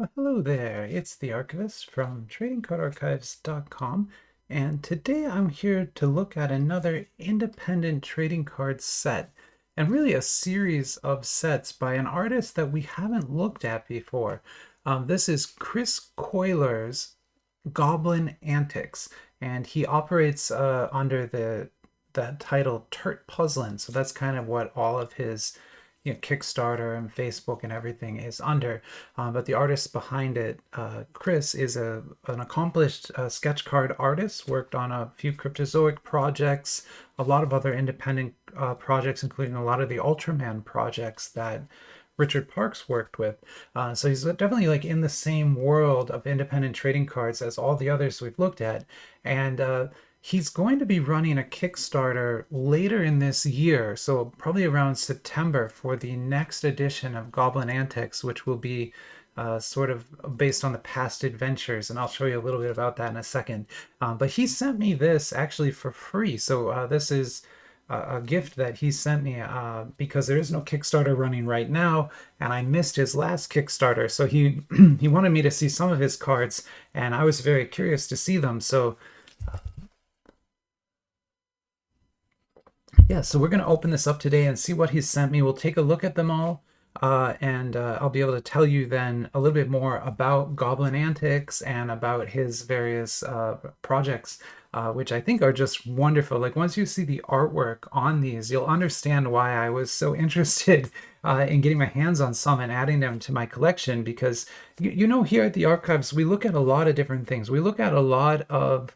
Well, hello there, it's the Archivist from TradingCardArchives.com, and today I'm here to look at another independent trading card set, and really a series of sets by an artist that we haven't looked at before. This is Chris Coyler's Goblin Antics, and he operates under the title TurtPuzzlin, so that's kind of what all of his Kickstarter and Facebook and everything is under. But the artist behind it, Chris, is an accomplished sketch card artist, worked on a few Cryptozoic projects, a lot of other independent projects, including a lot of the Ultraman projects that Richard Parks worked with. So he's definitely like in the same world of independent trading cards as all the others we've looked at. And he's going to be running a Kickstarter later in this year, so probably around September, for the next edition of Goblin Antics, which will be sort of based on the past adventures, and I'll show you a little bit about that in a second. But he sent me this actually for free, so this is a gift that he sent me because there is no Kickstarter running right now, and I missed his last Kickstarter, so he he wanted me to see some of his cards, and I was very curious to see them. So yeah, so we're going to open this up today and see what he's sent me. We'll take a look at them all, and I'll be able to tell you then a little bit more about Goblin Antics and about his various projects, which I think are just wonderful. Like, once you see the artwork on these, you'll understand why I was so interested in getting my hands on some and adding them to my collection, because, here at the Archives, we look at a lot of different things. We look at a lot of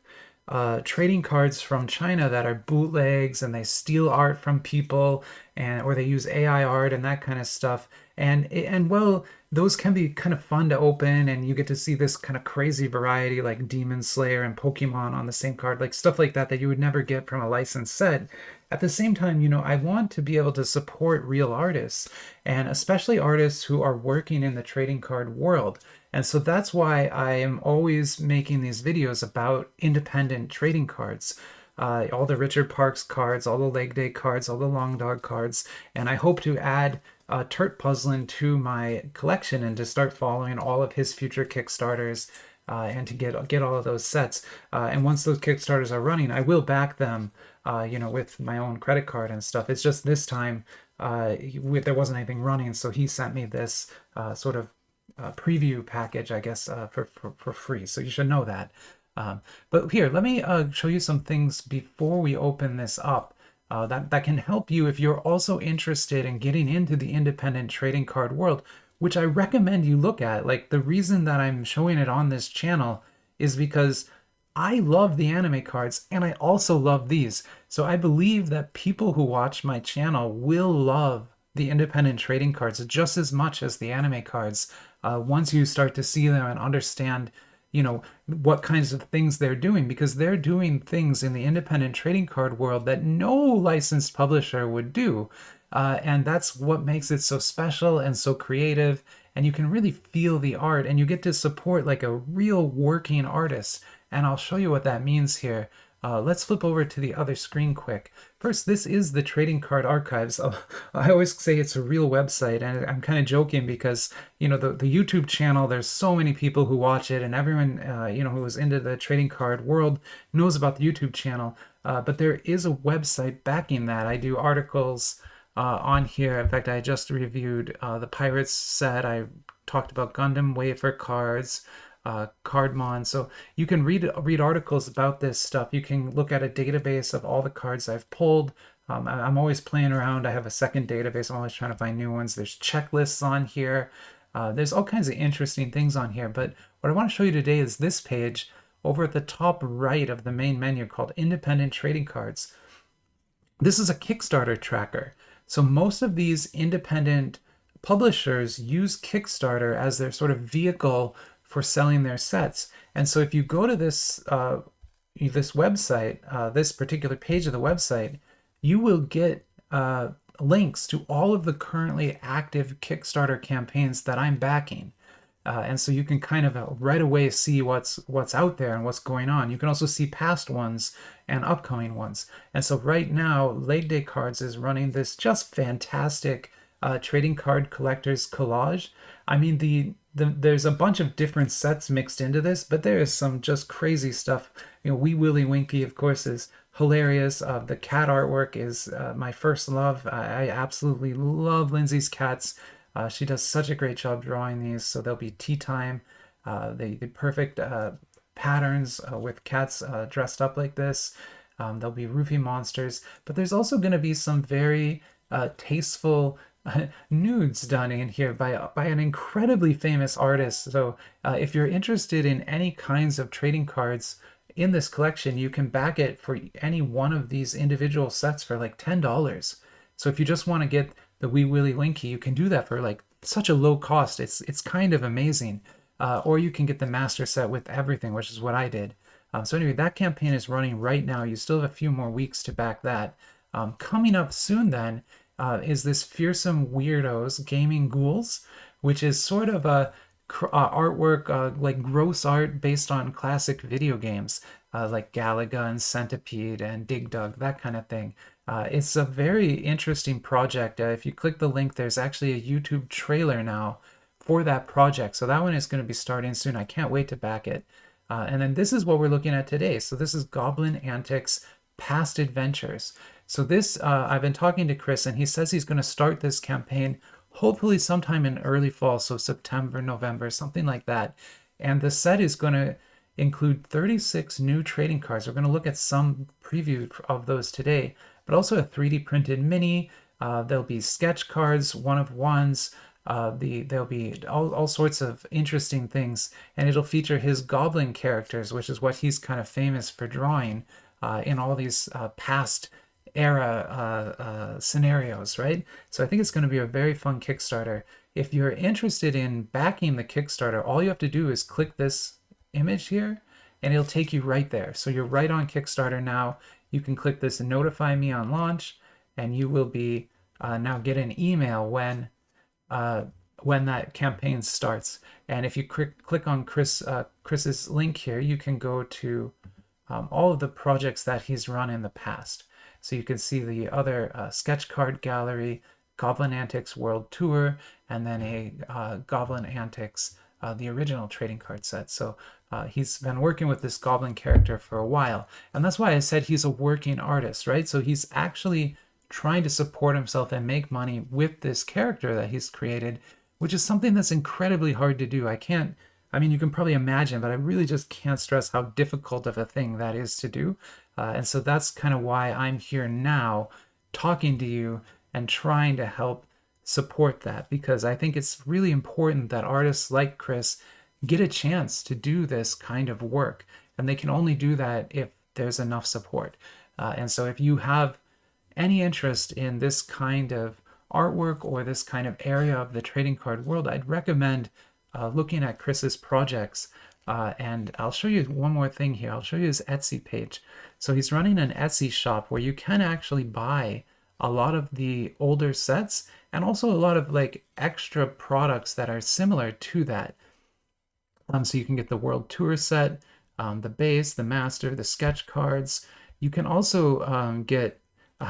trading cards from China that are bootlegs, and they steal art from people, and or they use AI art and that kind of stuff. And well, those can be kind of fun to open, and you get to see this kind of crazy variety like Demon Slayer and Pokemon on the same card, like stuff like that that you would never get from a licensed set. At the same time, I want to be able to support real artists, and especially artists who are working in the trading card world. And so that's why I am always making these videos about independent trading cards. All the Richard Parks cards, all the Leg Day cards, all the Long Dog cards, and I hope to add TurtPuzzlin to my collection and to start following all of his future Kickstarters, and to get all of those sets. And once those Kickstarters are running, I will back them, with my own credit card and stuff. It's just this time there wasn't anything running, so he sent me this sort of preview package, I guess, for free. So you should know that. But here, let me show you some things before we open this up that can help you if you're also interested in getting into the independent trading card world, which I recommend you look at. Like, the reason that I'm showing it on this channel is because I love the anime cards, and I also love these. So I believe that people who watch my channel will love the independent trading cards just as much as the anime cards, once you start to see them and understand what kinds of things they're doing, because they're doing things in the independent trading card world that no licensed publisher would do, and that's what makes it so special and so creative. And you can really feel the art, and you get to support like a real working artist, and I'll show you what that means here. Let's flip over to the other screen quick. First, this is the Trading Card Archives. I always say it's a real website, and I'm kind of joking because, the YouTube channel, there's so many people who watch it, and everyone, who is into the trading card world knows about the YouTube channel. But there is a website backing that. I do articles on here. In fact, I just reviewed the Pirates set. I talked about Gundam Wafer cards, Cardmon. So you can read articles about this stuff. You can look at a database of all the cards I've pulled. I'm always playing around. I have a second database. I'm always trying to find new ones. There's checklists on here. There's all kinds of interesting things on here. But what I want to show you today is this page over at the top right of the main menu called Independent Trading Cards. This is a Kickstarter tracker. So most of these independent publishers use Kickstarter as their sort of vehicle for selling their sets. And so if you go to this website, this particular page of the website, you will get links to all of the currently active Kickstarter campaigns that I'm backing. And so you can kind of right away see what's out there and what's going on. You can also see past ones and upcoming ones. And so right now, Leg Day Cards is running this just fantastic trading card collector's collage. I mean, there's a bunch of different sets mixed into this, but there is some just crazy stuff. You know, Wee Willie Winky, of course, is hilarious. The cat artwork is my first love. I absolutely love Lindsay's cats. She does such a great job drawing these. So there'll be tea time, the perfect patterns with cats dressed up like this. There'll be roofie monsters, but there's also going to be some very tasteful nudes done in here by an incredibly famous artist. So if you're interested in any kinds of trading cards in this collection, you can back it for any one of these individual sets for like $10. So if you just want to get the Wee Willie Winky, you can do that for like such a low cost. It's kind of amazing. Or you can get the master set with everything, which is what I did. So anyway, that campaign is running right now. You still have a few more weeks to back that. Coming up soon then is this Fearsome Weirdos Gaming Ghouls, which is sort of a artwork, like gross art based on classic video games, like Galaga and Centipede and Dig Dug, that kind of thing. It's a very interesting project. If you click the link, there's actually a YouTube trailer now for that project. So that one is going to be starting soon. I can't wait to back it. And then this is what we're looking at today. So this is Goblin Antics Past Adventures. So this, I've been talking to Chris, and he says he's going to start this campaign hopefully sometime in early fall, so September, November, something like that. And the set is going to include 36 new trading cards. We're going to look at some preview of those today, but also a 3D printed mini. There'll be sketch cards, one of ones. There'll be all sorts of interesting things, and it'll feature his goblin characters, which is what he's kind of famous for drawing in all these past era scenarios, right? So I think it's going to be a very fun Kickstarter. If you're interested in backing the Kickstarter, all you have to do is click this image here, and it'll take you right there. So you're right on Kickstarter now. You can click this and notify me on launch, and you will be now get an email when that campaign starts. And if you click on Chris's link here, you can go to all of the projects that he's run in the past. So you can see the other sketch card gallery, Goblin Antics World Tour, and then a Goblin Antics, the original trading card set. So he's been working with this goblin character for a while. And that's why I said he's a working artist, right? So he's actually trying to support himself and make money with this character that he's created, which is something that's incredibly hard to do. I mean, you can probably imagine, but I really just can't stress how difficult of a thing that is to do. And so that's kind of why I'm here now talking to you and trying to help support that, because I think it's really important that artists like Chris get a chance to do this kind of work. And they can only do that if there's enough support. And so if you have any interest in this kind of artwork or this kind of area of the trading card world, I'd recommend looking at Chris's projects. And I'll show you one more thing here. I'll show you his Etsy page. So he's running an Etsy shop where you can actually buy a lot of the older sets and also a lot of like extra products that are similar to that. So you can get the World Tour set, the base, the master, the sketch cards. You can also get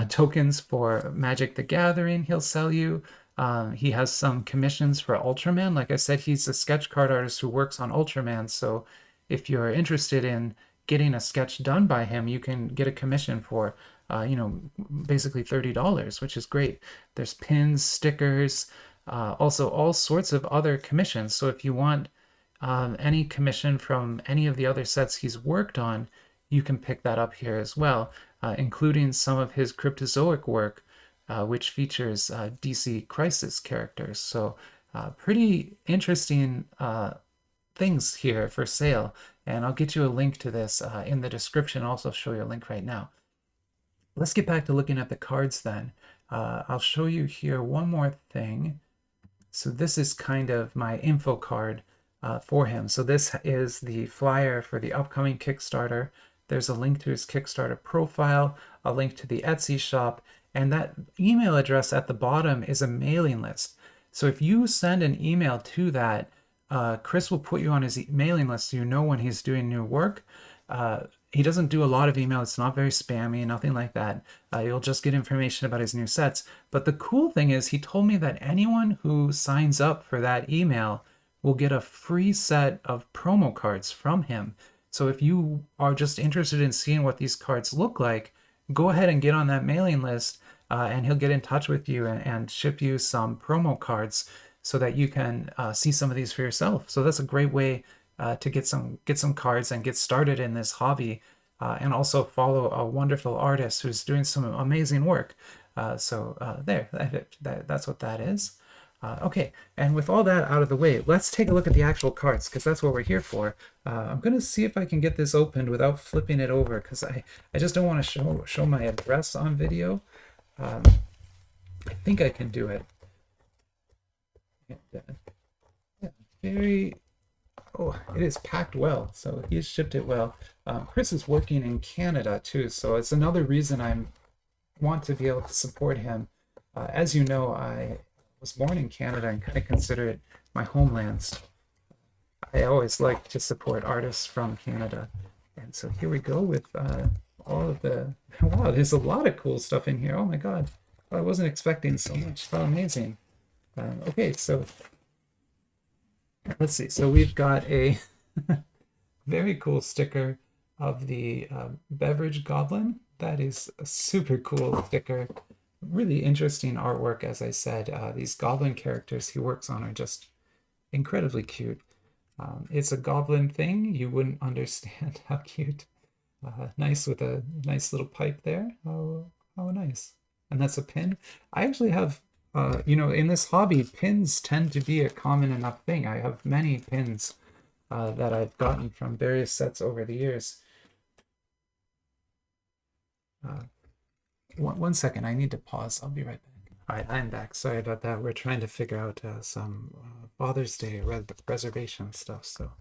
tokens for Magic the Gathering he'll sell you. He has some commissions for Ultraman. Like I said, he's a sketch card artist who works on Ultraman. So if you're interested in getting a sketch done by him, you can get a commission for, basically $30, which is great. There's pins, stickers, also all sorts of other commissions. So if you want any commission from any of the other sets he's worked on, you can pick that up here as well, including some of his Cryptozoic work, which features DC Crisis characters. So pretty interesting things here for sale. And I'll get you a link to this in the description. I'll also show you a link right now. Let's get back to looking at the cards then. I'll show you here one more thing. So this is kind of my info card for him. So this is the flyer for the upcoming Kickstarter. There's a link to his Kickstarter profile, a link to the Etsy shop, and that email address at the bottom is a mailing list. So if you send an email to that, Chris will put you on his mailing list so you know when he's doing new work. he doesn't do a lot of email. It's not very spammy, nothing like that. You'll just get information about his new sets. But the cool thing is he told me that anyone who signs up for that email will get a free set of promo cards from him. So if you are just interested in seeing what these cards look like, go ahead and get on that mailing list, and he'll get in touch with you and ship you some promo cards so that you can see some of these for yourself. So that's a great way to get some cards and get started in this hobby, and also follow a wonderful artist who's doing some amazing work. That's what that is. Okay, and with all that out of the way, let's take a look at the actual cards, because that's what we're here for. I'm going to see if I can get this opened without flipping it over, because I just don't want to show my address on video. I think I can do it. Yeah, very... Oh, it is packed well, so he's shipped it well. Chris is working in Canada too, so it's another reason I want to be able to support him. As you know, I was born in Canada and kind of consider it my homeland. I always like to support artists from Canada. And so here we go with all of the... Wow, there's a lot of cool stuff in here. Oh my God. I wasn't expecting so much. Oh, amazing. Okay, so let's see. So we've got a very cool sticker of the beverage goblin. That is a super cool sticker. Really interesting artwork, as I said. These goblin characters he works on are just incredibly cute. It's a goblin thing. You wouldn't understand how cute. Nice with a nice little pipe there. Oh, nice. And that's a pin. I actually have, in this hobby, pins tend to be a common enough thing. I have many pins that I've gotten from various sets over the years. One second, I need to pause. I'll be right back. All right, I'm back. Sorry about that. We're trying to figure out some Father's Day reservation stuff, so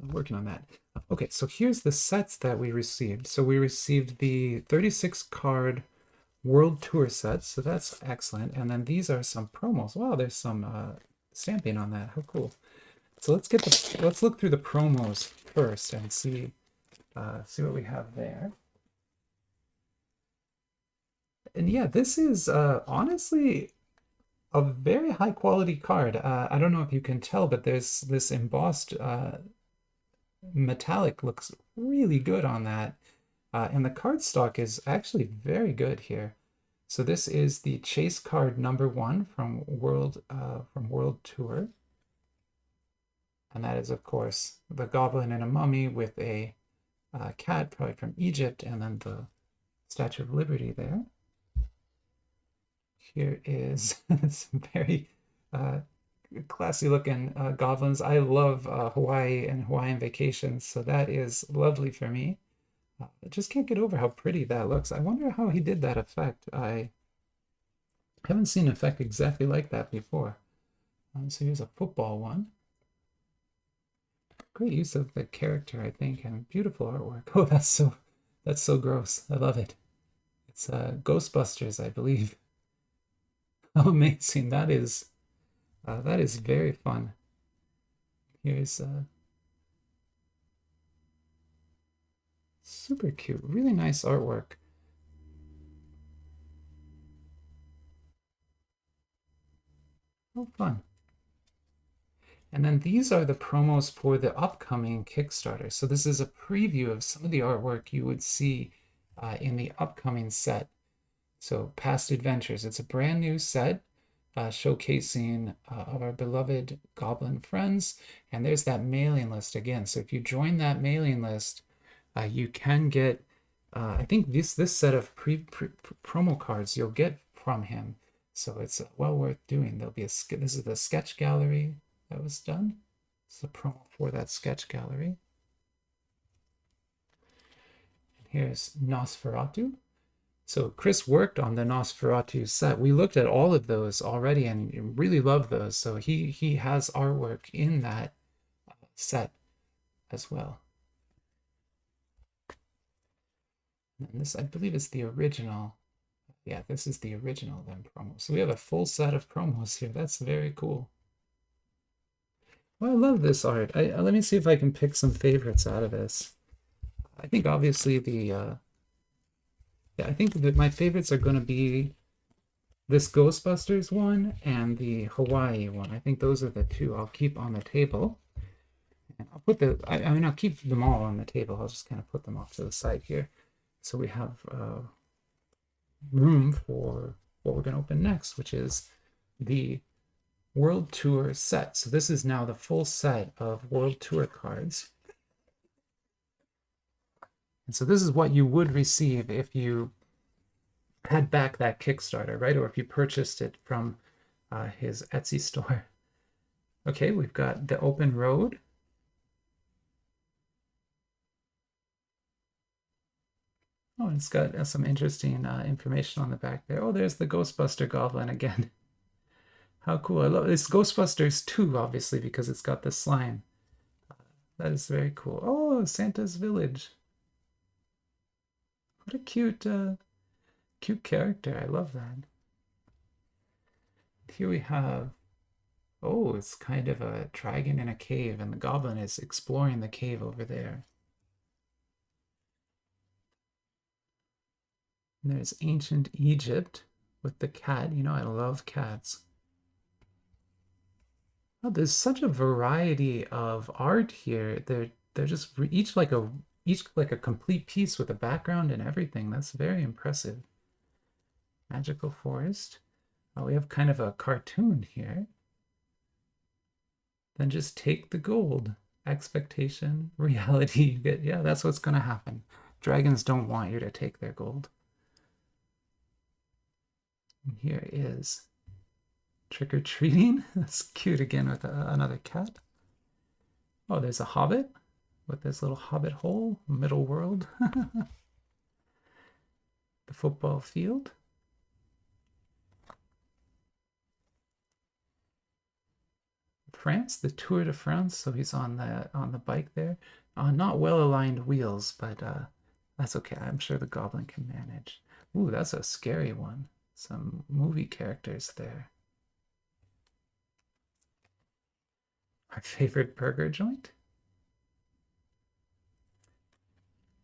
I'm working on that. Okay, so here's the sets that we received. So we received the 36 card World Tour sets, so that's excellent. And then these are some promos. Wow, there's some stamping on that. How cool! So let's look through the promos first and see what we have there. And yeah, this is honestly a very high quality card. I don't know if you can tell, but there's this embossed metallic looks really good on that. And the cardstock is actually very good here. So this is the chase card #1 from World Tour. And that is, of course, the goblin and a mummy with a cat, probably from Egypt, and then the Statue of Liberty there. Here is some very classy looking goblins. I love Hawaii and Hawaiian vacations, so that is lovely for me. I just can't get over how pretty that looks. I wonder how he did that effect. I haven't seen an effect exactly like that before. So here's a football one. Great use of the character, I think, and beautiful artwork. Oh, that's so gross. I love it. It's Ghostbusters, I believe. Oh, amazing. That is very fun. Here's super cute, really nice artwork. Oh, fun. And then these are the promos for the upcoming Kickstarter. So this is a preview of some of the artwork you would see in the upcoming set. So Past Adventures, it's a brand new set showcasing of our beloved goblin friends. And there's that mailing list again. So if you join that mailing list, you can get, I think this set of promo cards you'll get from him. So it's well worth doing. There'll be this is the sketch gallery that was done. It's a promo for that sketch gallery. And here's Nosferatu. So Chris worked on the Nosferatu set. We looked at all of those already and really love those. So he has artwork in that set as well. And this, I believe, is the original. Yeah, this is the original then promo. So we have a full set of promos here. That's very cool. Well, I love this art. Let me see if I can pick some favorites out of this. I think obviously yeah, I think that my favorites are going to be this Ghostbusters one and the Hawaii one. I think those are the two I'll keep on the table. And I'll put I mean, I'll keep them all on the table. I'll just kind of put them off to the side here. So we have room for what we're going to open next, which is the World Tour set. So this is now the full set of World Tour cards. And so this is what you would receive if you had back that Kickstarter, right? Or if you purchased it from his Etsy store. Okay, we've got the Open Road. Oh, it's got some interesting information on the back there. Oh, there's the Ghostbuster Goblin again. How cool. I love this. Ghostbusters 2, obviously, because it's got the slime. That is very cool. Oh, Santa's Village. What a cute character. I love that. Here we have, oh, it's kind of a dragon in a cave, and the goblin is exploring the cave over there. And there's ancient Egypt with the cat. You know, I love cats. Oh, there's such a variety of art here. They're just each like a complete piece with a background and everything. That's very impressive. Magical Forest. Oh, we have kind of a cartoon here. Then just take the gold. Expectation, reality. Yeah, that's what's going to happen. Dragons don't want you to take their gold. And here is trick-or-treating. That's cute again with another cat. Oh, there's a hobbit with this little hobbit hole, middle world. The football field. France, the Tour de France. So he's on the bike there. Not well-aligned wheels, but that's okay. I'm sure the goblin can manage. Ooh, that's a scary one. Some movie characters there. My favorite burger joint.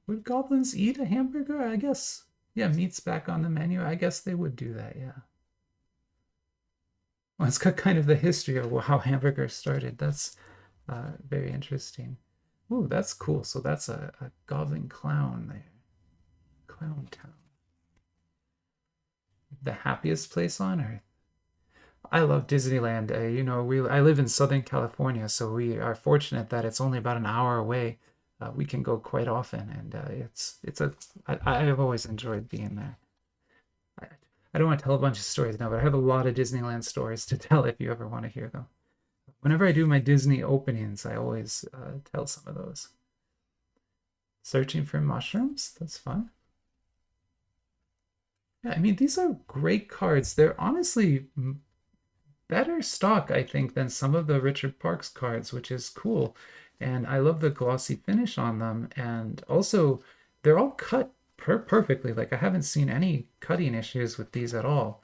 Would goblins eat a hamburger? I guess. Yeah, meat's back on the menu. I guess they would do that, yeah. Well, it's got kind of the history of how hamburgers started. That's very interesting. Ooh, that's cool. So that's a goblin clown there. Clown Town. The happiest place on earth. I love Disneyland. You know, I live in Southern California, so we are fortunate that it's only about an hour away. We can go quite often, and I've always enjoyed being there. I don't want to tell a bunch of stories now, but I have a lot of Disneyland stories to tell if you ever want to hear them. Whenever I do my Disney openings, I always tell some of those. Searching for mushrooms? That's fun. Yeah, I mean, these are great cards. They're honestly better stock, I think, than some of the Richard Parks cards, which is cool. And I love the glossy finish on them. And also, they're all cut perfectly. Like, I haven't seen any cutting issues with these at all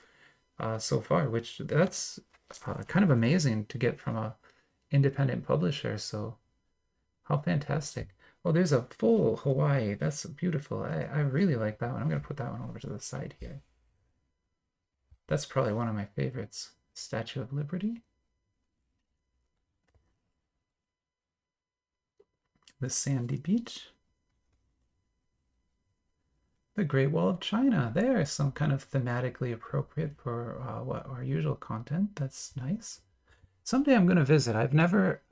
so far, which that's kind of amazing to get from a independent publisher. So how fantastic. Oh, there's a full Hawaii. That's beautiful. I really like that one. I'm going to put that one over to the side here. That's probably one of my favorites. Statue of Liberty. The sandy beach. The Great Wall of China. There's some kind of thematically appropriate for what our usual content. That's nice. Someday I'm going to visit. I've never,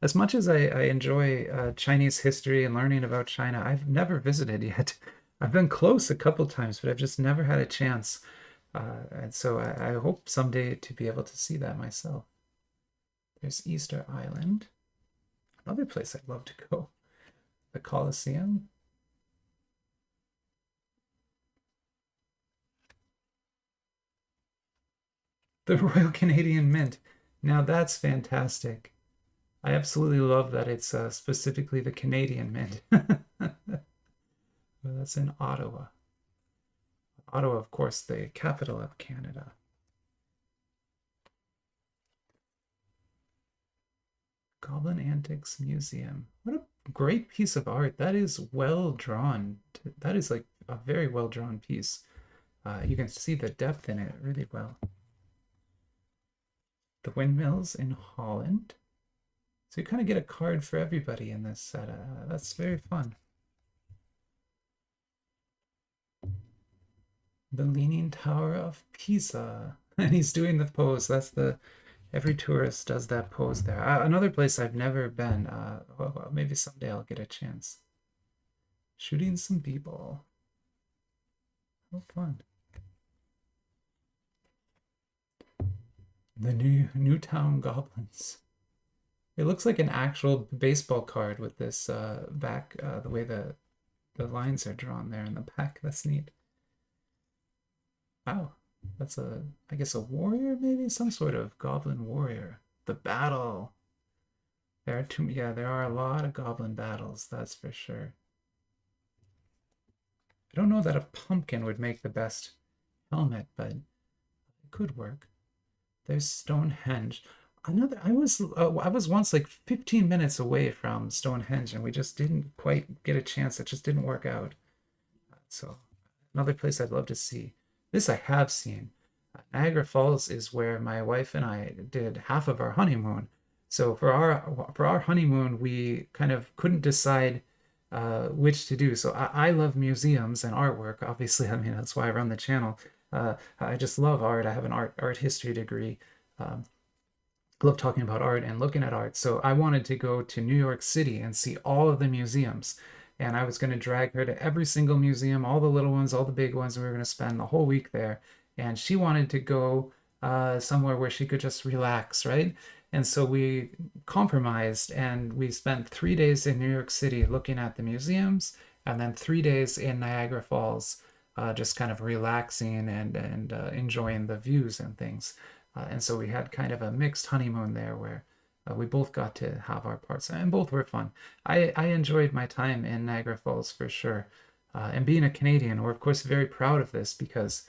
as much as I enjoy Chinese history and learning about China, I've never visited yet. I've been close a couple times, but I've just never had a chance. And so I hope someday to be able to see that myself. There's Easter Island. Another place I'd love to go. The Colosseum. The Royal Canadian Mint. Now that's fantastic. I absolutely love that it's specifically the Canadian Mint. Well, that's in Ottawa. Ottawa, of course, the capital of Canada. Goblin Antics Museum. What a great piece of art. That is well drawn. That is like a very well drawn piece. You can see the depth in it really well. The windmills in Holland. So you kind of get a card for everybody in this set. That's very fun. The Leaning Tower of Pisa. And he's doing the pose. That's the every tourist does that pose there. Another place I've never been. Well, maybe someday I'll get a chance. Shooting some b-ball. Oh, fun. The Newtown Goblins. It looks like an actual baseball card with this back, the way the lines are drawn there in the back. That's neat. Wow, that's I guess a warrior, maybe some sort of goblin warrior. The battle. Yeah, there are a lot of goblin battles, that's for sure. I don't know that a pumpkin would make the best helmet, but it could work. There's Stonehenge. I was once like 15 minutes away from Stonehenge, and we just didn't quite get a chance. It just didn't work out. So another place I'd love to see. This I have seen. Niagara Falls is where my wife and I did half of our honeymoon. So for our honeymoon, we kind of couldn't decide which to do. So I love museums and artwork. Obviously, I mean that's why I run the channel. I just love art. I have an art history degree. Love talking about art and looking at art. So I wanted to go to New York City and see all of the museums. And I was going to drag her to every single museum, all the little ones, all the big ones. And we were going to spend the whole week there. And she wanted to go somewhere where she could just relax, right? And so we compromised and we spent 3 days in New York City looking at the museums and then 3 days in Niagara Falls, just kind of relaxing and enjoying the views and things. And so we had kind of a mixed honeymoon there where we both got to have our parts, and both were fun. I enjoyed my time in Niagara Falls for sure. And being a Canadian, we're of course very proud of this because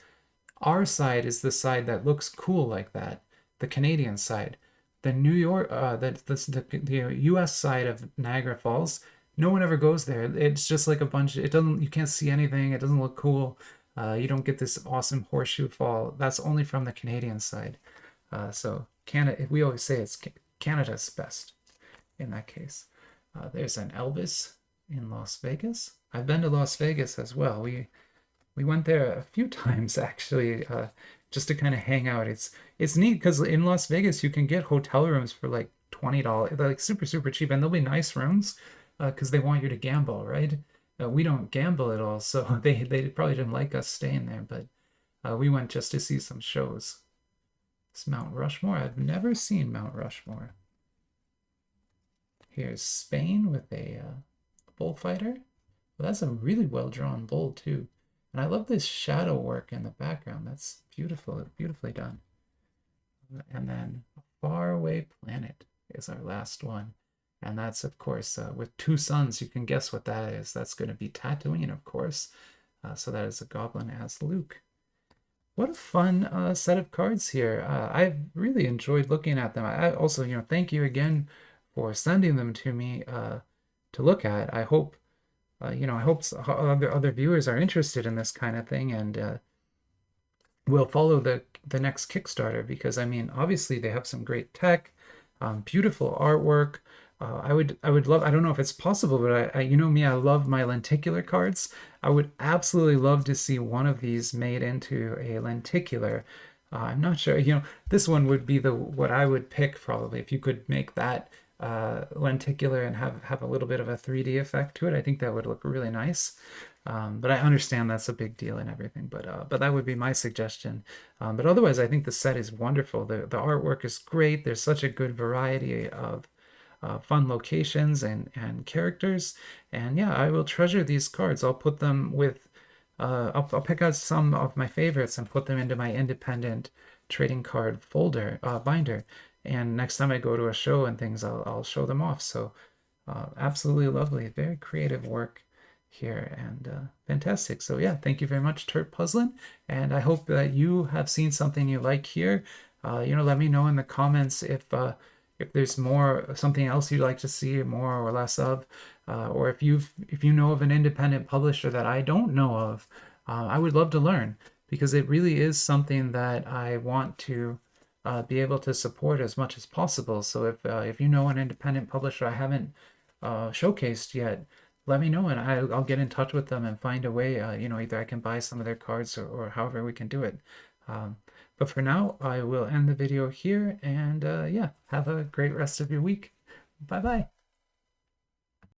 our side is the side that looks cool like that, the Canadian side. The New York, the U.S. side of Niagara Falls, no one ever goes there. It's just like a bunch. It doesn't. You can't see anything. It doesn't look cool. You don't get this awesome horseshoe fall. That's only from the Canadian side. So Canada, we always say it's Canada's best in that case. There's an Elvis in Las Vegas. I've been to Las Vegas as well. We went there a few times actually, just to kind of hang out. It's neat because in Las Vegas you can get hotel rooms for like $20. They're like super cheap, and they'll be nice rooms because they want you to gamble, right? We don't gamble at all, so they probably didn't like us staying there, but we went just to see some shows. It's Mount Rushmore. I've never seen Mount Rushmore. Here's Spain with a bullfighter. Well, that's a really well-drawn bull, too. And I love this shadow work in the background. That's beautiful, beautifully done. And then A Faraway Planet is our last one. And that's, of course, with two suns. You can guess what that is. That's going to be Tatooine, of course. So that is a goblin as Luke. What a fun set of cards here. I've really enjoyed looking at them. I also, thank you again for sending them to me to look at. I hope, I hope other viewers are interested in this kind of thing and will follow the next Kickstarter because, I mean, obviously they have some great tech, beautiful artwork. I would love, I don't know if it's possible, but I you know me, I love my lenticular cards. I would absolutely love to see one of these made into a lenticular. I'm not sure, this one would be what I would pick probably if you could make that lenticular and have a little bit of a 3D effect to it. I think that would look really nice. But I understand that's a big deal and everything, but that would be my suggestion. But otherwise, I think the set is wonderful. The artwork is great. There's such a good variety of fun locations and characters, and yeah, I will treasure these cards. I'll put them with I'll pick out some of my favorites and put them into my independent trading card folder binder, and next time I go to a show and things, I'll show them off. So absolutely lovely, very creative work here, and fantastic. So yeah, thank you very much, TurtPuzzlin, and I hope that you have seen something you like here. Let me know in the comments if if there's something else you'd like to see more or less of, or if you know of an independent publisher that I don't know of, I would love to learn, because it really is something that I want to be able to support as much as possible. So if you know an independent publisher I haven't showcased yet, let me know, and I'll get in touch with them and find a way. Either I can buy some of their cards, or however we can do it. Um, but for now, I will end the video here, and yeah, have a great rest of your week. Bye bye.